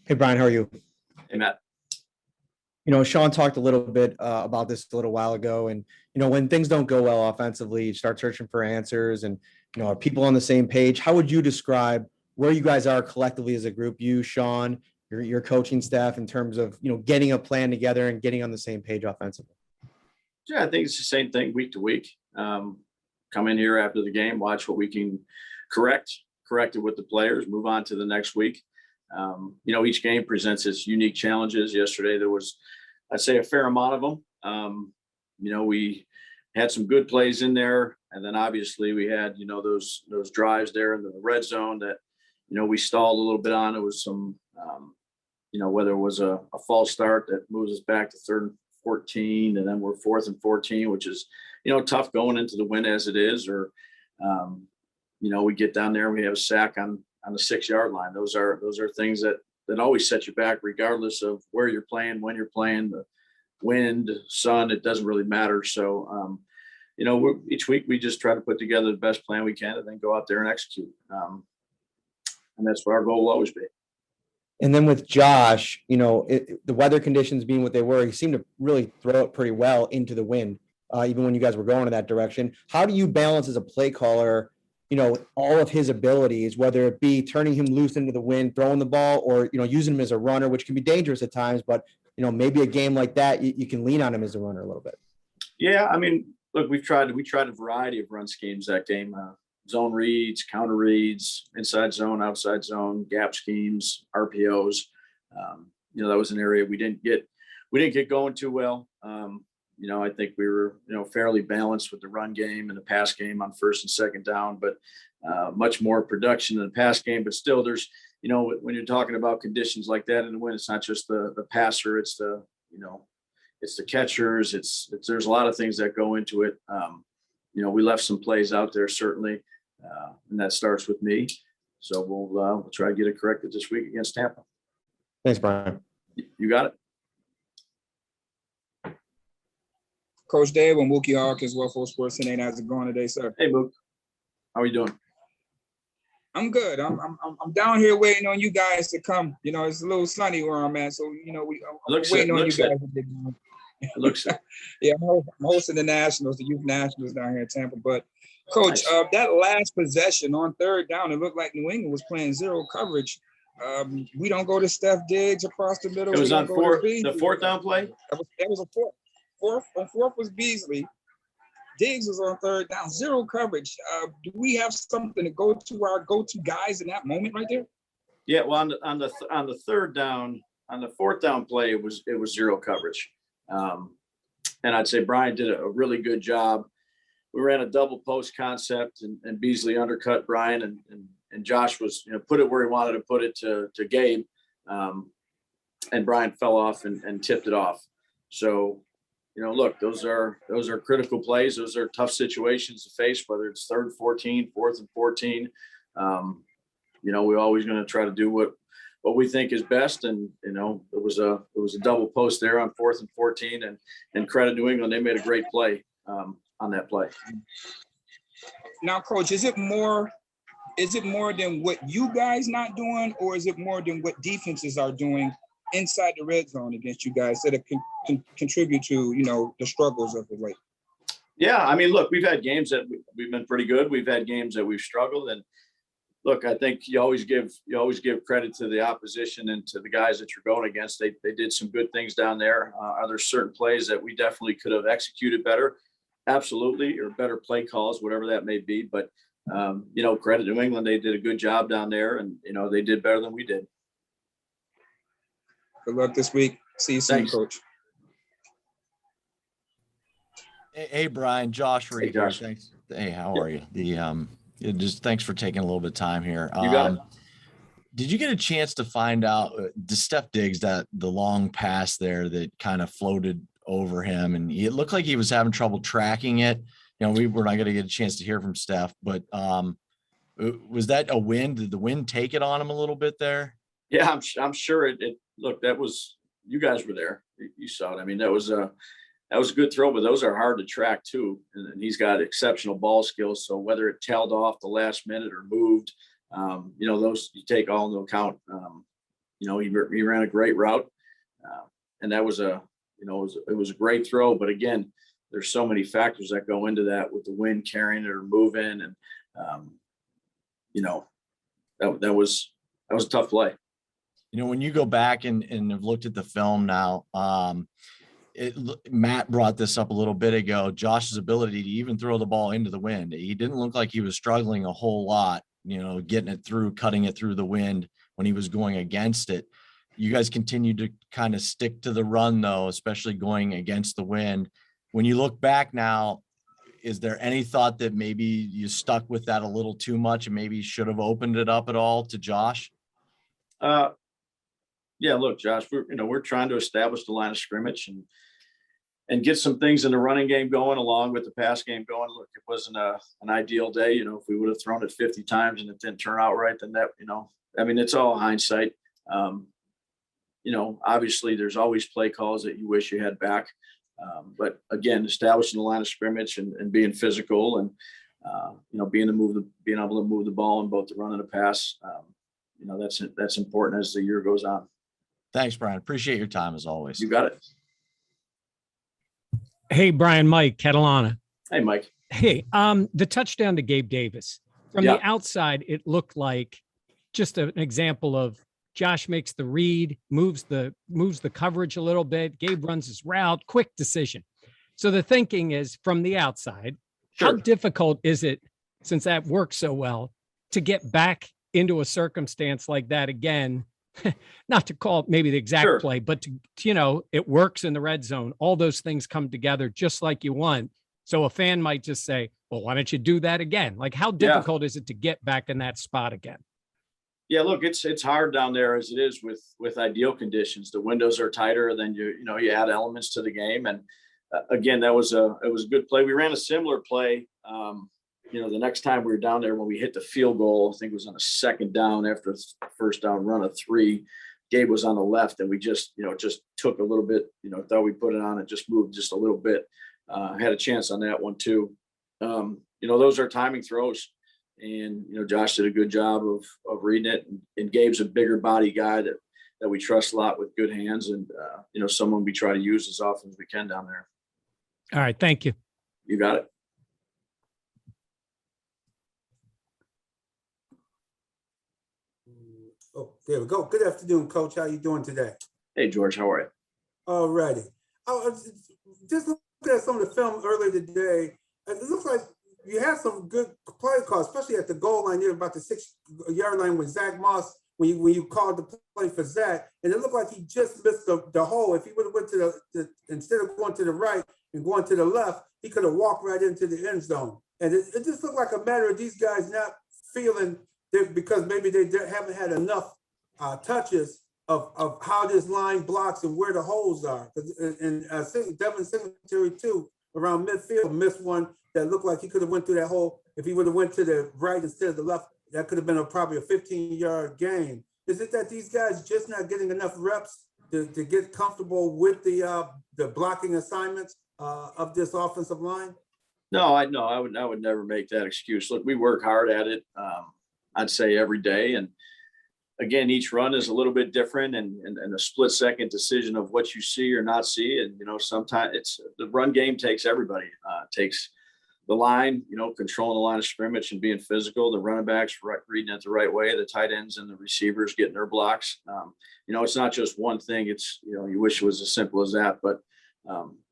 Hey, Brian, how are you? Hey, Matt. Sean talked a little bit about this a little while ago. And, when things don't go well offensively, you start searching for answers and, are people on the same page? How would you describe where you guys are collectively as a group, you, Sean, your coaching staff, in terms of, getting a plan together and getting on the same page offensively? Yeah, I think it's the same thing week to week. Come in here after the game, watch what we can correct it with the players, move on to the next week. Each game presents its unique challenges. Yesterday, there was, I'd say, a fair amount of them. We had some good plays in there, and then obviously we had, those drives there in the red zone that, we stalled a little bit on. It was some, whether it was a false start that moves us back to 3rd and 14, and then we're 4th and 14, which is, tough going into the win as it is, or, we get down there and we have a sack on the 6-yard line. Those are things that always set you back, regardless of where you're playing, when you're playing, the wind, sun, it doesn't really matter. So, each week we just try to put together the best plan we can and then go out there and execute. And that's what our goal will always be. And then with Josh, the weather conditions being what they were, he seemed to really throw it pretty well into the wind, even when you guys were going in that direction. How do you balance as a play caller, all of his abilities, whether it be turning him loose into the wind, throwing the ball, or, using him as a runner, which can be dangerous at times, but, maybe a game like that, you can lean on him as a runner a little bit. Yeah. I mean, look, we tried a variety of run schemes that game. Zone reads, counter reads, inside zone, outside zone, gap schemes, RPOs. That was an area we didn't get going too well. I think we were, fairly balanced with the run game and the pass game on 1st and 2nd down, but much more production in the pass game. But still, there's, when you're talking about conditions like that in the wind, it's not just the passer, it's it's the catchers. There's a lot of things that go into it. We left some plays out there, certainly, and that starts with me. So we'll try to get it corrected this week against Tampa. Thanks, Brian. You got it. Coach Dave and Mookie Hawk as well for Sports 10. How's it going today, sir? Hey, Mook. How are you doing? I'm good. I'm down here waiting on you guys to come. It's a little sunny where I'm at, so I'm waiting on you guys to get going. Looks Yeah, I'm hosting the Nationals, the Youth Nationals down here in Tampa. But Coach, nice. That last possession on 3rd down, it looked like New England was playing zero coverage. We don't go to Steph Diggs across the middle. It was on the 4th down play. That was a fourth was Beasley. Diggs was on 3rd down, zero coverage. Do we have something to go to our go-to guys in that moment right there? Yeah, well, on the 3rd down, on the 4th down play, it was zero coverage, and I'd say Brian did a really good job. We ran a double post concept, and Beasley undercut Brian, and Josh was put it where he wanted to put it to Gabe, and Brian fell off and tipped it off. So. Look, those are critical plays. Those are tough situations to face, whether it's 3rd and 14, 4th and 14. We're always going to try to do what we think is best. And, it was a double post there on 4th and 14, and credit New England. They made a great play on that play. Now, Coach, is it more than what you guys not doing, or is it more than what defenses are doing inside the red zone against you guys that can contribute to, the struggles of the late? Yeah. I mean, look, we've had games that we've been pretty good. We've had games that we've struggled. And look, I think you always give credit to the opposition and to the guys that you're going against. They did some good things down there. Are there certain plays that we definitely could have executed better? Absolutely. Or better play calls, whatever that may be. But, credit New England. They did a good job down there, and, they did better than we did. Good luck this week. See you soon, Thanks. Coach. Hey, Brian, Josh Reed. Hey, Josh. Thanks. Hey, how are you? Just thanks for taking a little bit of time here. You got it. Did you get a chance to find out the Steph Diggs, that the long pass there that kind of floated over him, and it looked like he was having trouble tracking it? We were not going to get a chance to hear from Steph, but was that a wind? Did the wind take it on him a little bit there? Yeah, I'm sure it. Look, that was, you guys were there. You saw it. I mean, that was a good throw, but those are hard to track too. And he's got exceptional ball skills. So whether it tailed off the last minute or moved, those you take all into account. he ran a great route. And that was it was a great throw. But again, there's so many factors that go into that with the wind carrying it or moving. And, that was a tough play. When you go back and have looked at the film now, Matt brought this up a little bit ago, Josh's ability to even throw the ball into the wind. He didn't look like he was struggling a whole lot, getting it through, cutting it through the wind when he was going against it. You guys continued to kind of stick to the run, though, especially going against the wind. When you look back now, is there any thought that maybe you stuck with that a little too much and maybe should have opened it up at all to Josh? Yeah, look, Josh, we're trying to establish the line of scrimmage and get some things in the running game going along with the pass game going. Look, it wasn't an ideal day. If we would have thrown it 50 times and it didn't turn out right, then that, it's all hindsight. Obviously there's always play calls that you wish you had back. But again, establishing the line of scrimmage and being physical and, being able to move the ball in both the run and the pass, that's important as the year goes on. Thanks, Brian. Appreciate your time as always. You got it. Hey, Brian, Mike Catalana. Hey, Mike. Hey, the touchdown to Gabe Davis. From the outside, it looked like just an example of Josh makes the read, moves the coverage a little bit. Gabe runs his route, quick decision. So the thinking is from the outside, how difficult is it, since that works so well, to get back into a circumstance like that again? Not to call it maybe the exact play, but it works in the red zone. All those things come together just like you want. So a fan might just say, well, why don't you do that again? Like, how difficult is it to get back in that spot again? Yeah, look, it's hard down there as it is with ideal conditions. The windows are tighter, then you add elements to the game. And again, it was a good play. We ran a similar play. The next time we were down there when we hit the field goal, I think it was on a second down after a first down run of 3. Gabe was on the left, and we just took a little bit, thought we put it on and just moved just a little bit. Had a chance on that one too. Those are timing throws, and Josh did a good job of reading it. And Gabe's a bigger body guy that we trust a lot with good hands, and someone we try to use as often as we can down there. All right, thank you. You got it. Oh, there we go. Good afternoon, Coach. How you doing today? Hey, George. How are you? All righty. I was just looking at some of the film earlier today. It looks like you had some good play calls, especially at the goal line near about the 6-yard line with Zach Moss, when you called the play for Zach. And it looked like he just missed the hole. If he would have went to instead of going to the right and going to the left, he could have walked right into the end zone. And it just looked like a matter of these guys not feeling because maybe they haven't had enough touches of how this line blocks and where the holes are. And Devin Singletary too, around midfield, missed one that looked like he could have went through that hole. If he would have went to the right instead of the left, that could have been probably a 15-yard gain. Is it that these guys just not getting enough reps to get comfortable with the blocking assignments of this offensive line? No, I would never make that excuse. Look, we work hard at it. I'd say every day. And again, each run is a little bit different and a split second decision of what you see or not see. And, sometimes it's the run game takes everybody. It takes the line, controlling the line of scrimmage and being physical, the running backs reading it the right way, the tight ends and the receivers getting their blocks. It's not just one thing. It's, you wish it was as simple as that. But,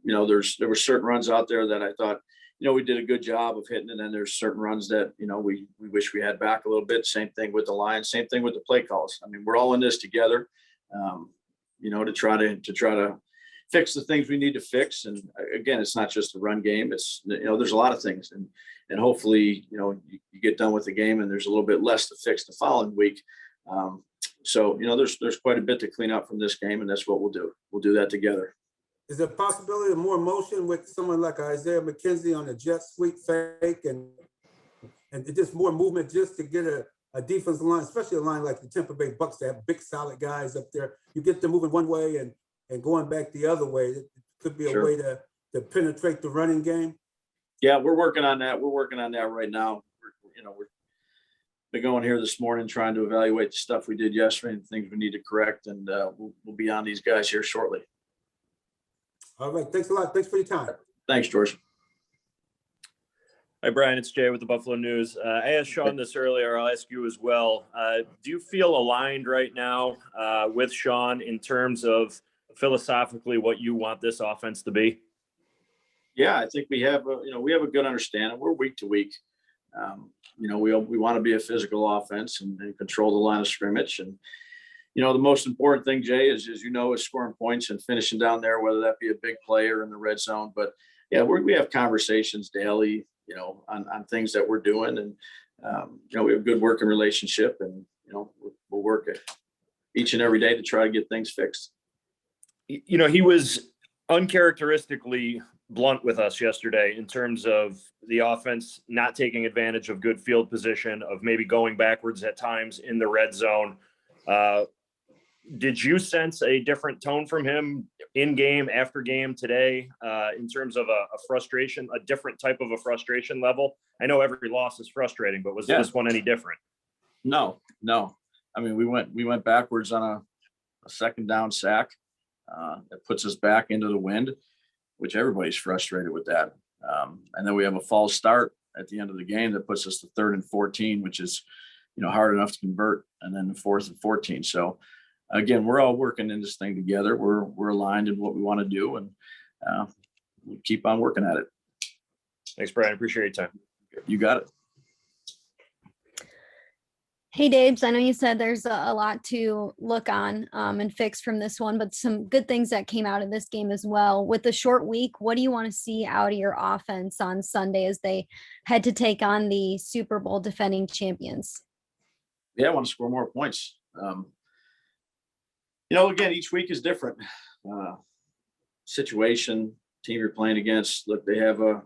there were certain runs out there that I thought, we did a good job of hitting, and then there's certain runs that, we wish we had back a little bit. Same thing with the line, same thing with the play calls. I mean, we're all in this together, to try to fix the things we need to fix. And again, it's not just the run game. It's, there's a lot of things, and hopefully, you get done with the game and there's a little bit less to fix the following week. So, there's quite a bit to clean up from this game, and that's what we'll do. We'll do that together. Is there a possibility of more motion with someone like Isaiah McKenzie on a jet sweep fake and just more movement just to get a defensive line, especially a line like the Tampa Bay Bucks that have big, solid guys up there? You get them moving one way and going back the other way. It could be a way to penetrate the running game. Yeah, we're working on that. We're working on that right now. been going here this morning, trying to evaluate the stuff we did yesterday and things we need to correct. And we'll be on these guys here shortly. All right, thanks a lot. Thanks for your time. Thanks, George. Hi, Brian. It's Jay with the Buffalo News. I asked Sean this earlier. I'll ask you as well. Do you feel aligned right now with Sean in terms of philosophically what you want this offense to be? Yeah, I think we have a good understanding. We're week to week. We want to be a physical offense and control the line of scrimmage. And the most important thing, Jay, is scoring points and finishing down there, whether that be a big play or in the red zone. But yeah, we have conversations daily, on things that we're doing, and we have a good working relationship, and we'll work each and every day to try to get things fixed. He was uncharacteristically blunt with us yesterday in terms of the offense not taking advantage of good field position, of maybe going backwards at times in the red zone. Did you sense a different tone from him in game, after game today, in terms of a frustration, a different type of a frustration level? I know every loss is frustrating, but was this one any different? No. I mean, we went backwards on a second down sack that puts us back into the wind, which everybody's frustrated with that. And then we have a false start at the end of the game that puts us to 3rd and 14, which is, hard enough to convert, and then the 4th and 14. So again, we're all working in this thing together. We're aligned in what we want to do, and we keep on working at it. Thanks, Brian. Appreciate your time. You got it. Hey, Dabes, I know you said there's a lot to look on and fix from this one, but some good things that came out of this game as well. With the short week, what do you want to see out of your offense on Sunday as they head to take on the Super Bowl defending champions? Yeah, I want to score more points. Again, each week is different. Situation, team you're playing against. Look, they have a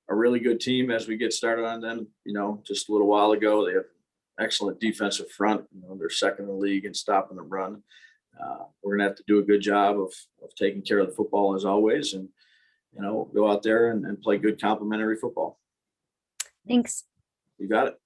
really good team as we get started on them. Just a little while ago, they have excellent defensive front. They're second in the league in stopping the run. We're gonna have to do a good job of taking care of the football as always, and go out there and play good complementary football. Thanks. You got it.